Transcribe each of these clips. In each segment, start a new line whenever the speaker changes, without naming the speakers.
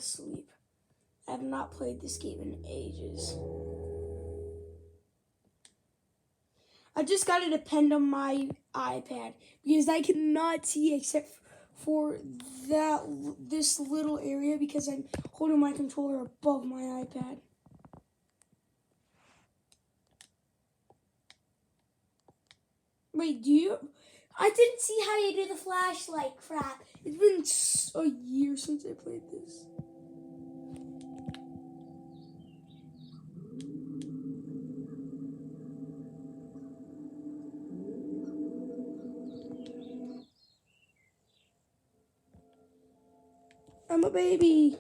asleep. I have not played this game in ages. I just got to depend on my iPad because I cannot see except for this little area because I'm holding my controller above my iPad. Wait, I didn't see how you do the flashlight crap. It's been a year since I played this. I'm a baby.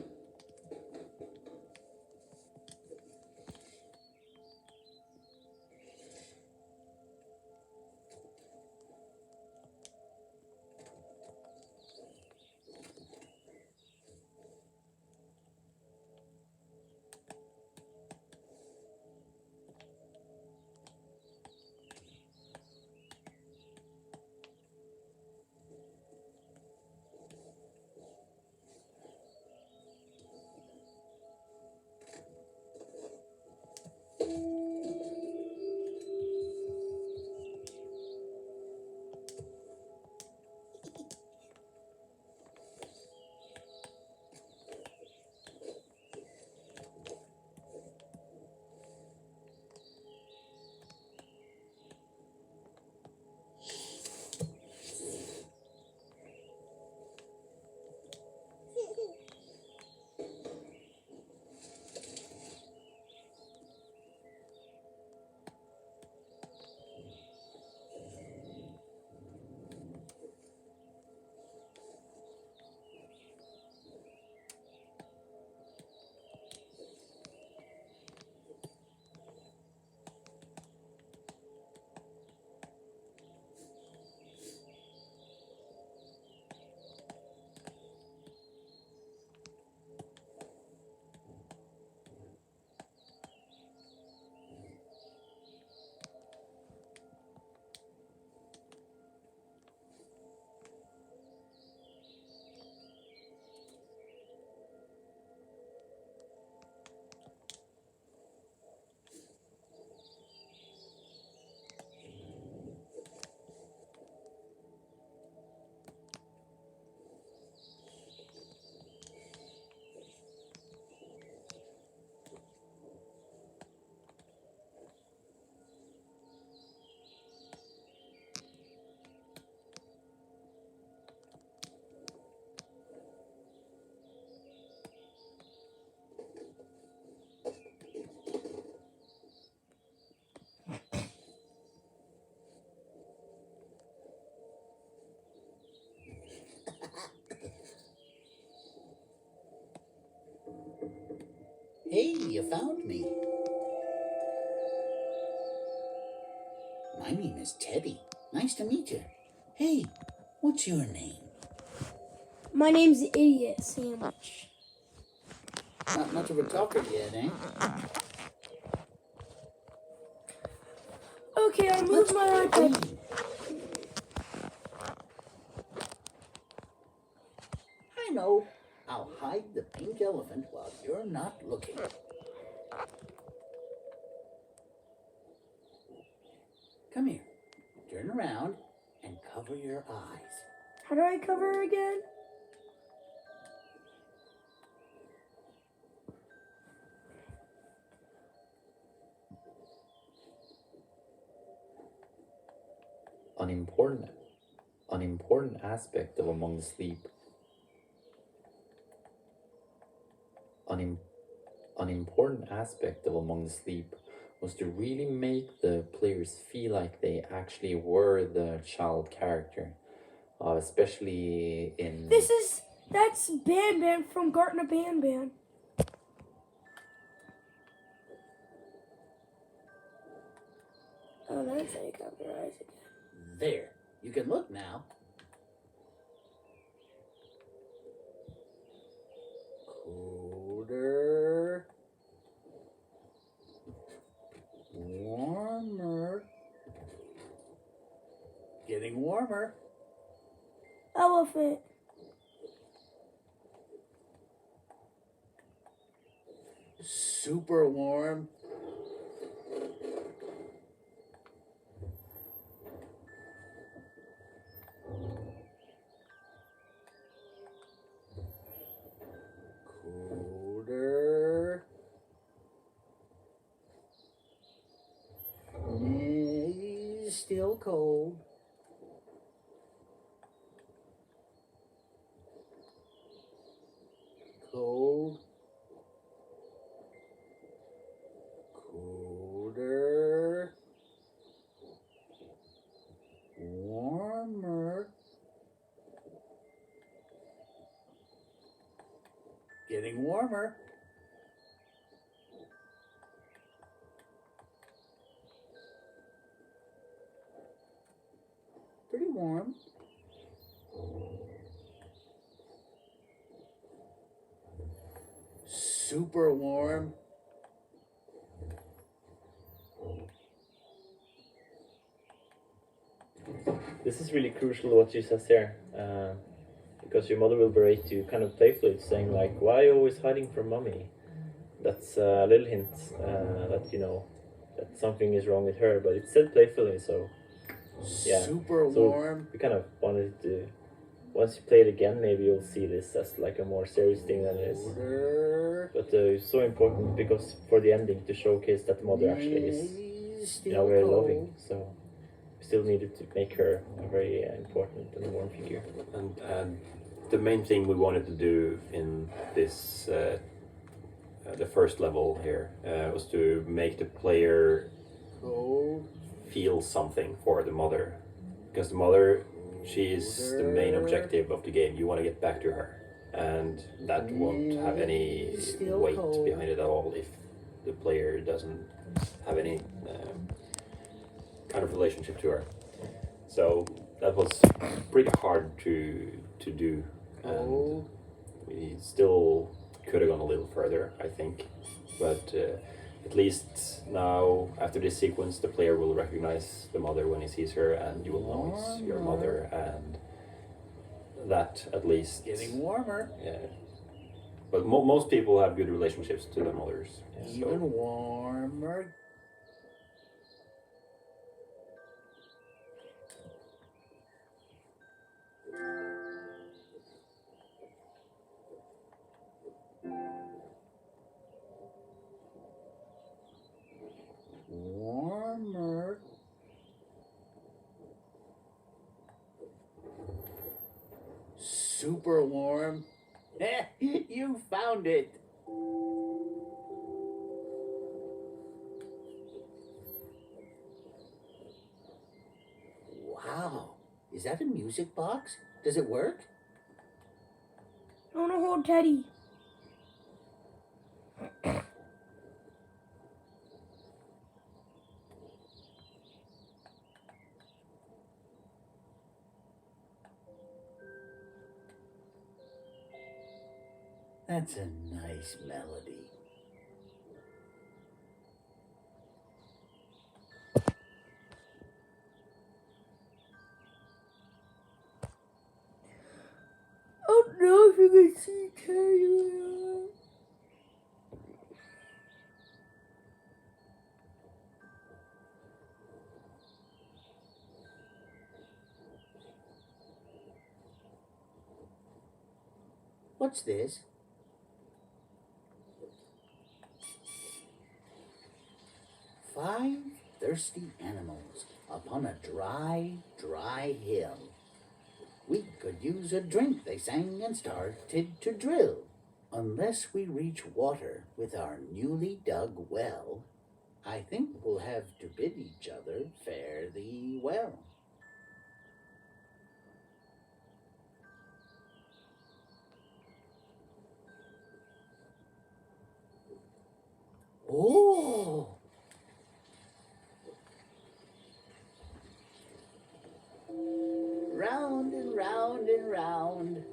Hey, you found me. My name is Teddy. Nice to meet you. Hey, what's your name?
My name's Idiot Sandwich.
Not much of a talker yet, eh?
Okay, I moved my iPad.
I know. I'll hide the pink elephant while you're not looking. Come here. Turn around and cover your eyes.
How do I cover again?
Unimportant aspect of Among the Sleep. Unimportant aspect of Among the Sleep was to really make the players feel like they actually were the child character, especially in.
That's Ban Ban from Gartner Ban Ban. Oh, that's how you cover your eyes again.
There. You can look now. Colder. Warmer. Getting warmer.
Elephant.
super warm. Colder. Still cold. Cold. Colder. Warmer. Getting warmer. Pretty warm. Super warm.
This is really crucial what you says here, because your mother will berate you kind of playfully, saying like, "Why are you always hiding from mommy?" That's a little hint that you know that something is wrong with her, but it's said playfully, so yeah.
Super
So
warm.
we kind of wanted to. Once you play it again, maybe you'll see this as like a more serious thing than it is.
Colder.
But it's so important because for the ending to showcase that the mother actually is, you
Still
know, very
cold.
loving. So we still needed to make her a very important and warm figure.
And the main thing we wanted to do in this the first level here was to make the player
Cold.
feel something for the mother, because the mother, she is the main objective of the game. You want to get back to her, and that won't have any
Still
weight
cold.
behind it at all if the player doesn't have any kind of relationship to her. So that was pretty hard to do, and
Cold.
we still could have gone a little further, I think, but at least now after this sequence the player will recognize the mother when he sees her, and you will know it's your mother, and that at least
Getting warmer.
yeah. But most people have good relationships to their mothers, so
Even warmer. Warmer. Super warm. You found it. Wow. Is that a music box? Does it work?
I want to hold Teddy.
That's a nice melody.
I don't know if you can see Teddy.
What's this? Five thirsty animals upon a dry, dry hill. We could use a drink, they sang and started to drill. Unless we reach water with our newly dug well, I think we'll have to bid each other fare thee well. Oh! Round and round and round.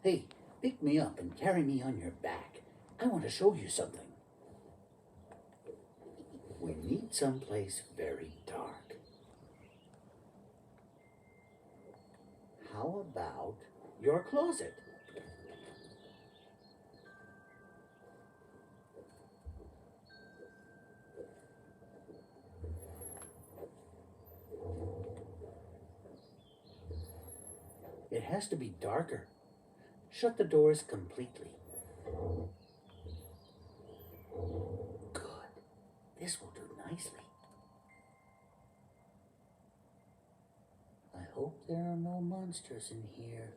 Hey, pick me up and carry me on your back. I want to show you something. We need someplace very dark. How about your closet? has to be darker. Shut the doors completely. Good. This will do nicely. I hope there are no monsters in here.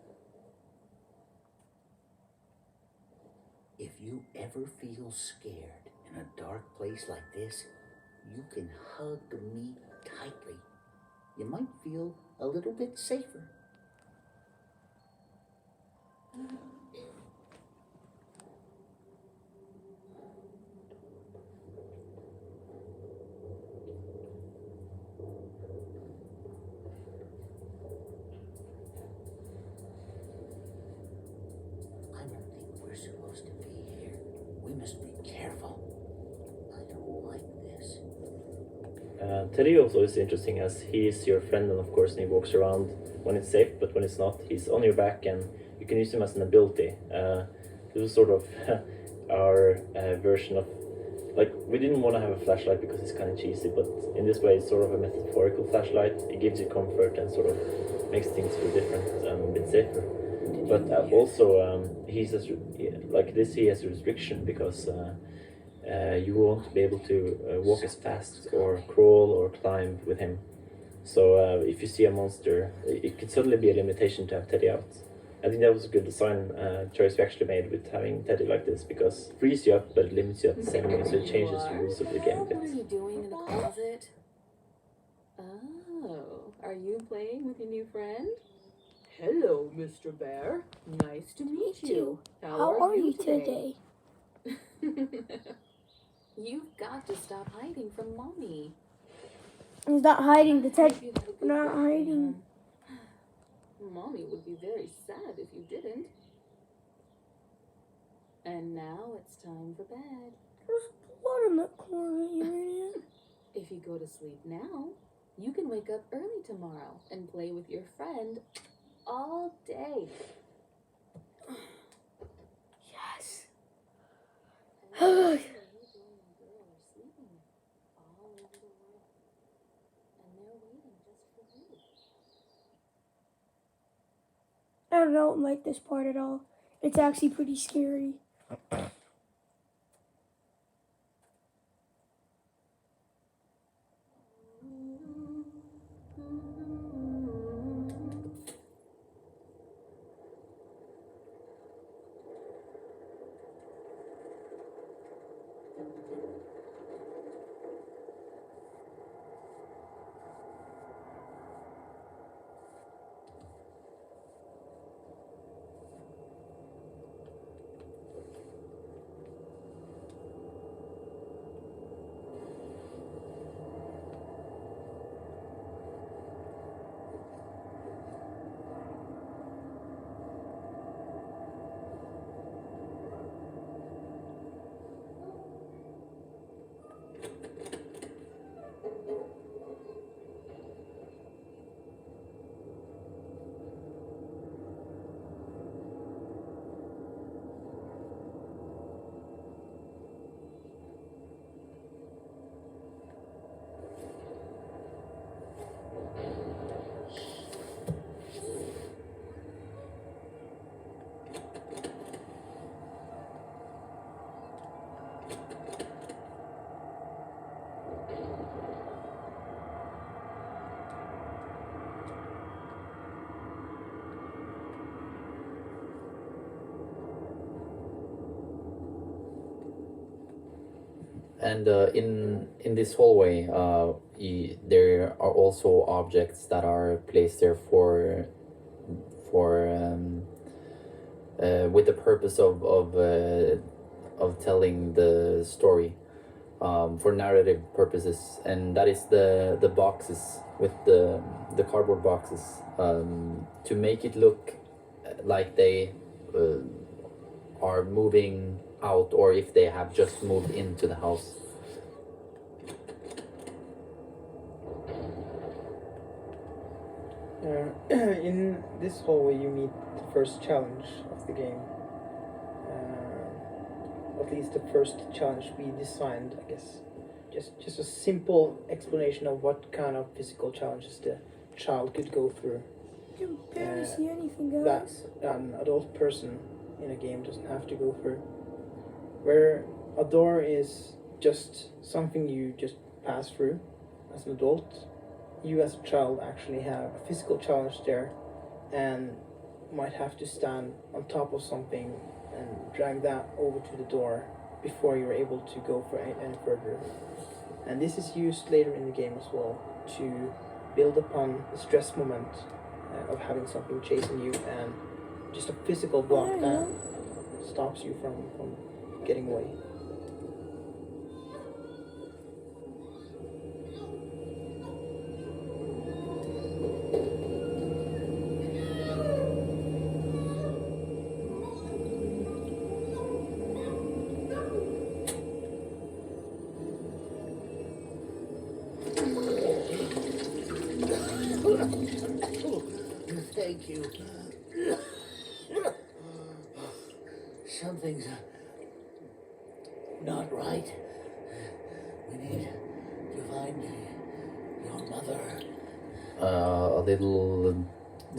If you ever feel scared in a dark place like this, you can hug me tightly. You might feel a little bit safer. I don't think we're supposed to be here. We must be careful. I don't like this.
Teddy also is interesting as he is your friend, and of course he walks around when it's safe, but when it's not, he's on your back and you can use him as an ability. This was sort of our version of, like, we didn't want to have a flashlight because it's kind of cheesy, but in this way it's sort of a metaphorical flashlight. It gives you comfort and sort of makes things feel different and a bit safer. But also he has a restriction because you won't be able to walk as fast or crawl or climb with him. So if you see a monster, it could suddenly be a limitation to have Teddy out. I think that was a good design choice we actually made with having Teddy like this, because it frees you up but it limits you at the same time, so it changes the rules of the game a
What are
bit.
you doing in the closet? Oh, are you playing with your new friend? Hello, Mr. Bear. Nice to meet you.
How are you today?
You've got to stop hiding from Mommy.
He's not hiding the
Hope
Ted.
you had a good
We're not
birthday,
hiding.
hon. Mommy would be very sad if you didn't. And now it's time for bed.
There's blood in that corner, you idiot.
If you go to sleep now, you can wake up early tomorrow and play with your friend all day.
Yes.
And
I don't like this part at all. It's actually pretty scary.
And in this hallway, there are also objects that are placed there for with the purpose of telling the story, for narrative purposes, and that is the boxes with the cardboard boxes, to make it look like they are moving out, or if they have just moved into the house.
In this hallway, you meet the first challenge of the game. At least the first challenge we designed, I guess. Just a simple explanation of what kind of physical challenges the child could go through.
You can barely
Uh,
see anything,
that
guys.
an adult person in a game doesn't have to go through. Where a door is just something you just pass through as an adult, you as a child actually have a physical challenge there and might have to stand on top of something and drag that over to the door before you're able to go for any further. And this is used later in the game as well to build upon the stress moment of having something chasing you, and just a physical block
There you
that
go.
stops you from getting away.
Thank you. Something's not right. We need to find your mother.
A little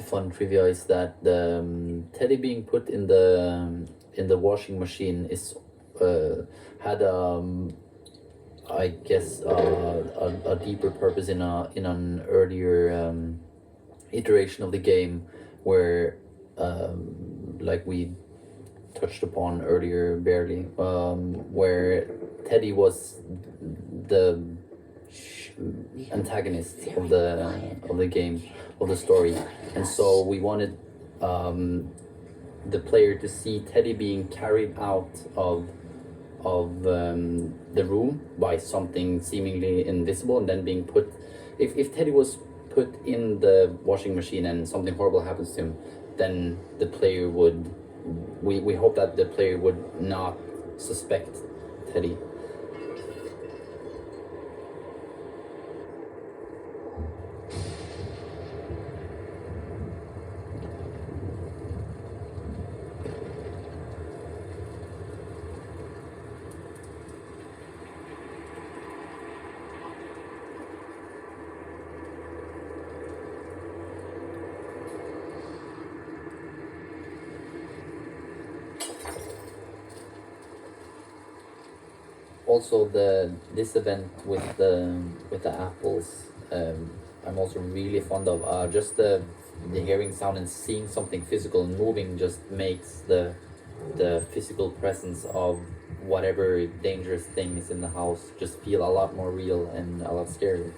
fun trivia is that the Teddy being put in the washing machine is had I guess a deeper purpose in an earlier iteration of the game, where like we touched upon earlier barely, where Teddy was the antagonist of the game, of the story, and so we wanted the player to see Teddy being carried out of the room by something seemingly invisible, and then being put. If Teddy was put in the washing machine and something horrible happens to him, then the player would. We hope that the player would not suspect Teddy. Also, this event with the apples, I'm also really fond of. Just the hearing sound and seeing something physical and moving just makes the physical presence of whatever dangerous thing is in the house just feel a lot more real and a lot scarier.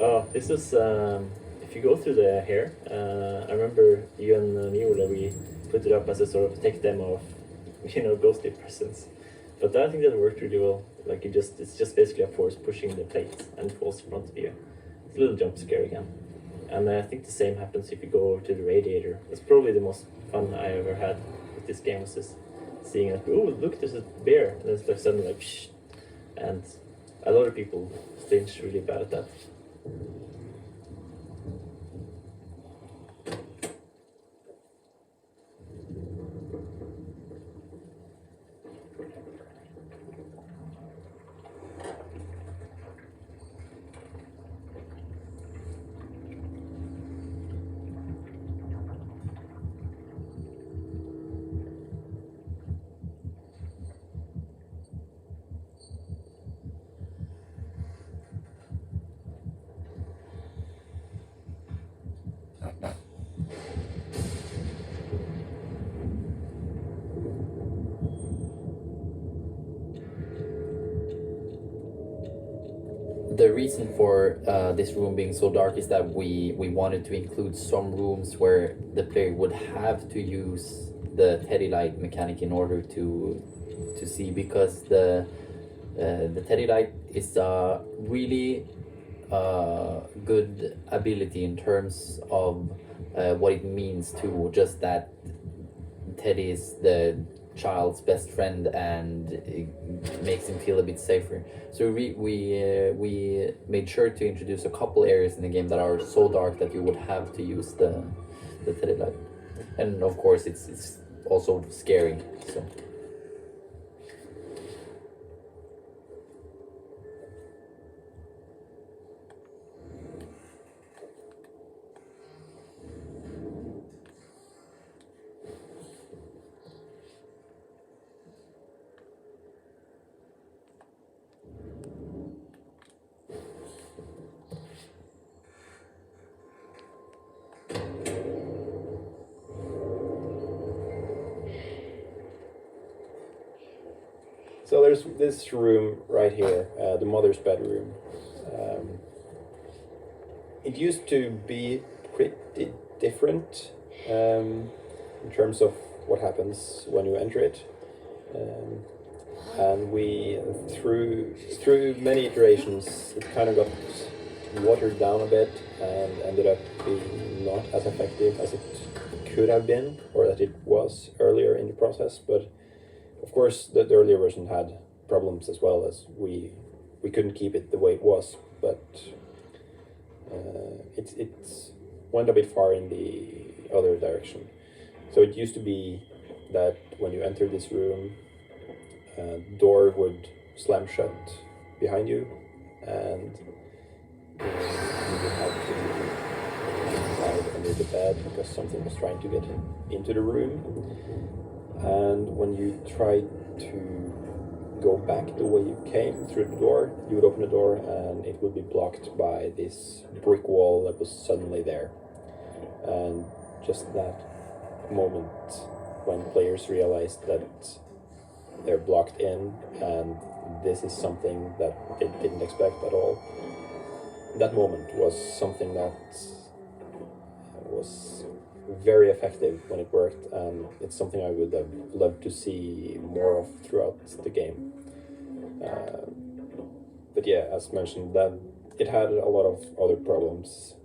Oh, this is if you go through the hair. I remember you and me, we put it up as a sort of tech demo of ghostly presence, but I think that worked really well. Like it's just basically a force pushing the plate and it falls in front of you. It's a little jump scare again, and I think the same happens if you go over to the radiator. It's probably the most fun I ever had with this game, was just seeing like, oh look, there's a bear, and it's like suddenly like shh, and a lot of people flinch really bad at that.
The reason for this room being so dark is that we wanted to include some rooms where the player would have to use the Teddy light mechanic in order to to see, because the Teddy light is a really good ability in terms of what it means to just that Teddy is the child's best friend, and it makes him feel a bit safer. So we made sure to introduce a couple areas in the game that are so dark that you would have to use the Teddy light, and of course it's also scary. So.
So there's this room right here, the mother's bedroom. It used to be pretty different in terms of what happens when you enter it. And we, through many iterations, it kind of got watered down a bit and ended up being not as effective as it could have been, or that it was earlier in the process. But of course, the earlier version had problems as well, as we couldn't keep it the way it was. But it went a bit far in the other direction. So it used to be that when you entered this room, the door would slam shut behind you, and you would have to hide under the bed because something was trying to get into the room. And when you tried to go back the way you came through the door, you would open the door and it would be blocked by this brick wall that was suddenly there. And just that moment when players realized that they're blocked in and this is something that they didn't expect at all, that moment was something that was very effective when it worked, and it's something I would have loved to see more of throughout the game. But yeah, as mentioned, that it had a lot of other problems,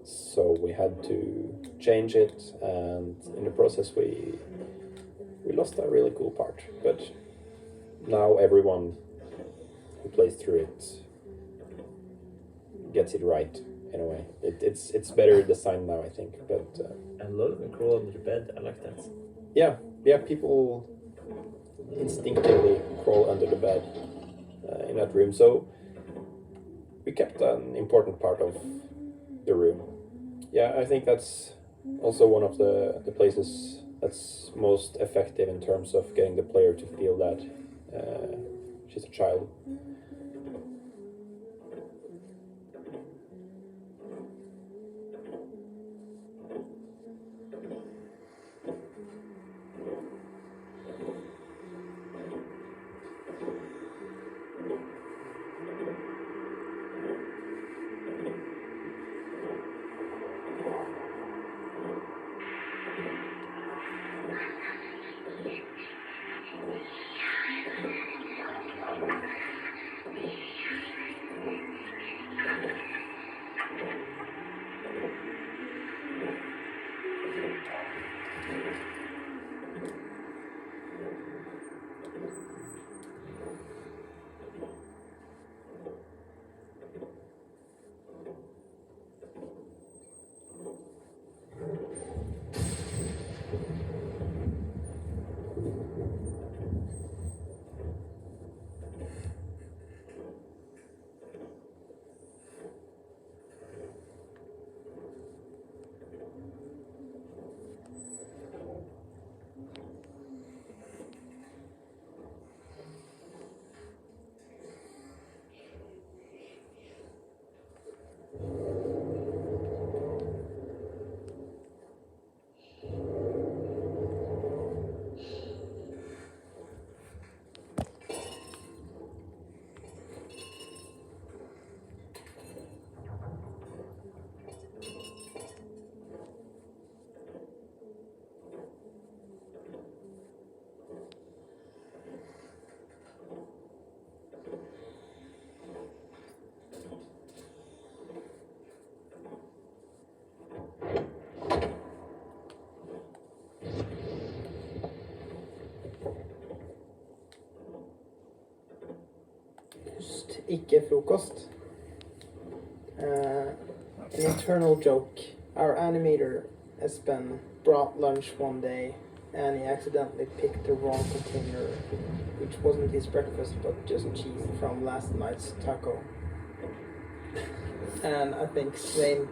so we had to change it, and in the process we lost a really cool part. But now everyone who plays through it gets it right. In a way, it's better designed now, I think. But
And a lot of them crawl under the bed. I like that.
yeah, people instinctively crawl under the bed in that room. So we kept an important part of the room. Yeah, I think that's also one of the places that's most effective in terms of getting the player to feel that she's a child.
frokost, ikke frokost. An internal joke. Our animator, Espen, brought lunch one day and he accidentally picked the wrong container, which wasn't his breakfast but just cheese from last night's taco. And I think Svein,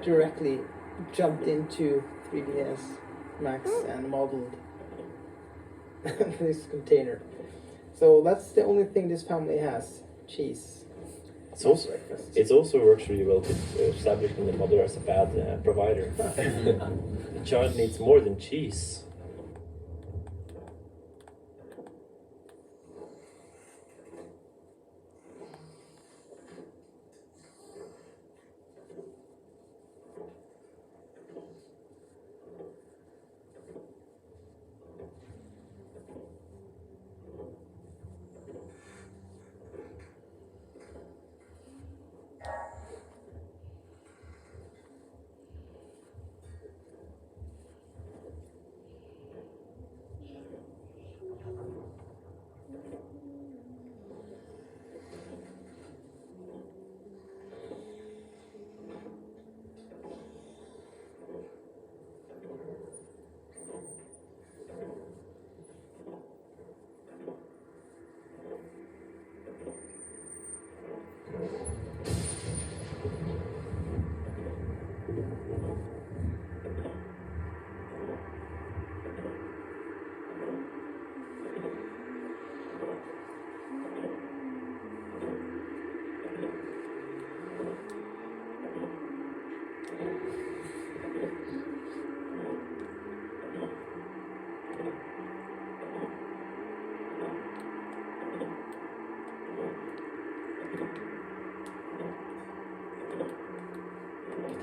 directly jumped into 3ds Max and modeled this container. So that's the only thing this family has: cheese.
It's also works really well with establishing the mother as a bad provider. The child needs more than cheese.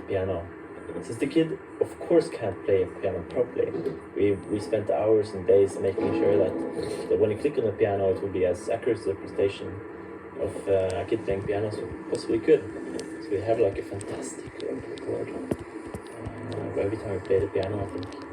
Piano. Since the kid, of course, can't play a piano properly, we spent hours and days making sure that when you click on the piano, it will be as accurate as the presentation of a kid playing piano as we possibly could. So we have like a fantastic record every time we play the piano, I think.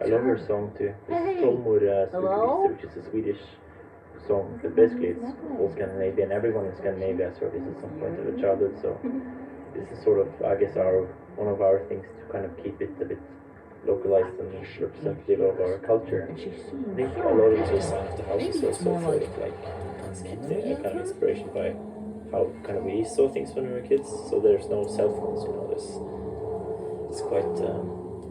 I love your song too. It's Tolmor Stukelisse, which is a Swedish song, but basically it's all Scandinavian. Everyone in Scandinavia has heard this at some point of their childhood, so this is sort of, I guess, one of our things to kind of keep it a bit localized and representative of our culture. I think a lot of the design of the house is also sort of like kind of inspiration by how kind of we saw things when we were kids. So there's no cell phones, you know.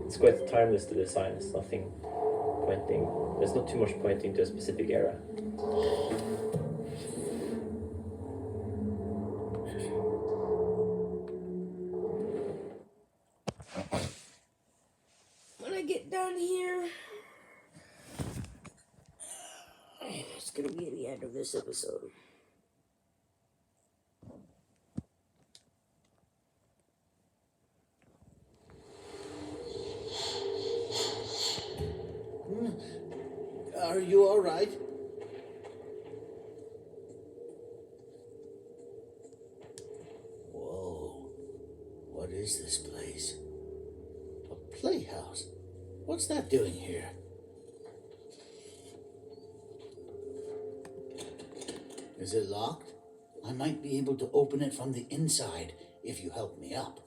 It's quite timeless, the design. It's nothing pointing. There's not too much pointing to a specific era.
When I get done here, it's gonna be the end of this episode.
Are you all right? Whoa. What is this place? A playhouse? What's that doing here? Is it locked? I might be able to open it from the inside if you help me up.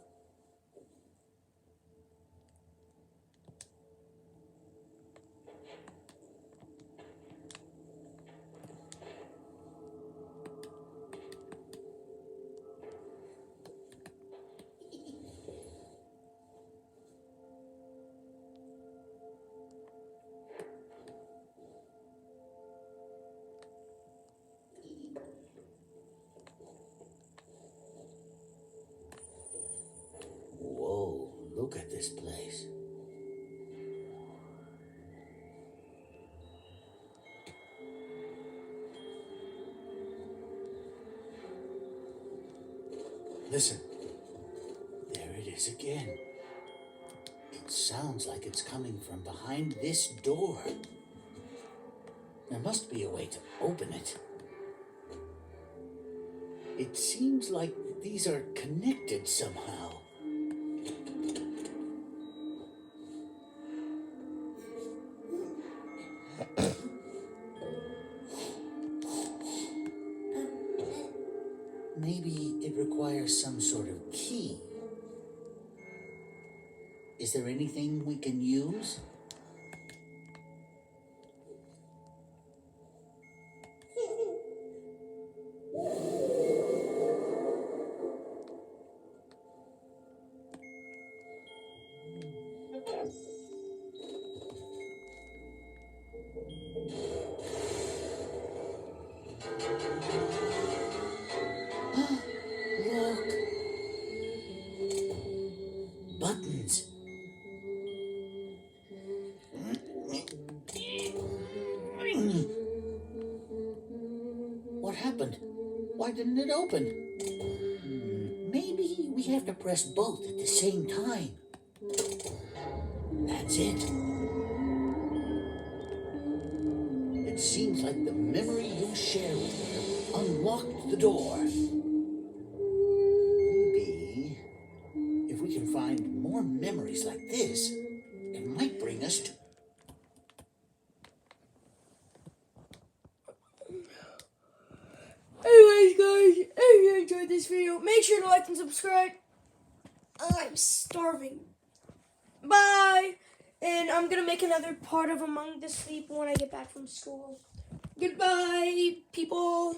Whoa, look at this place. Listen. There it is again. It sounds like it's coming from behind this door. There must be a way to open it. It seems like these are connected somehow. Maybe it requires some sort of key. Is there anything we can use? Look! Buttons. What happened? Why didn't it open? Maybe we have to press both at the same time. That's it. It seems like the memory you shared with her unlocked the door. Maybe if we can find more memories like this, it might bring us to...
Anyways, guys, if you enjoyed this video, make sure to like and subscribe. I'm starving. Bye. And I'm going to make another part of Among the Sleep when I get back from school. Goodbye, people.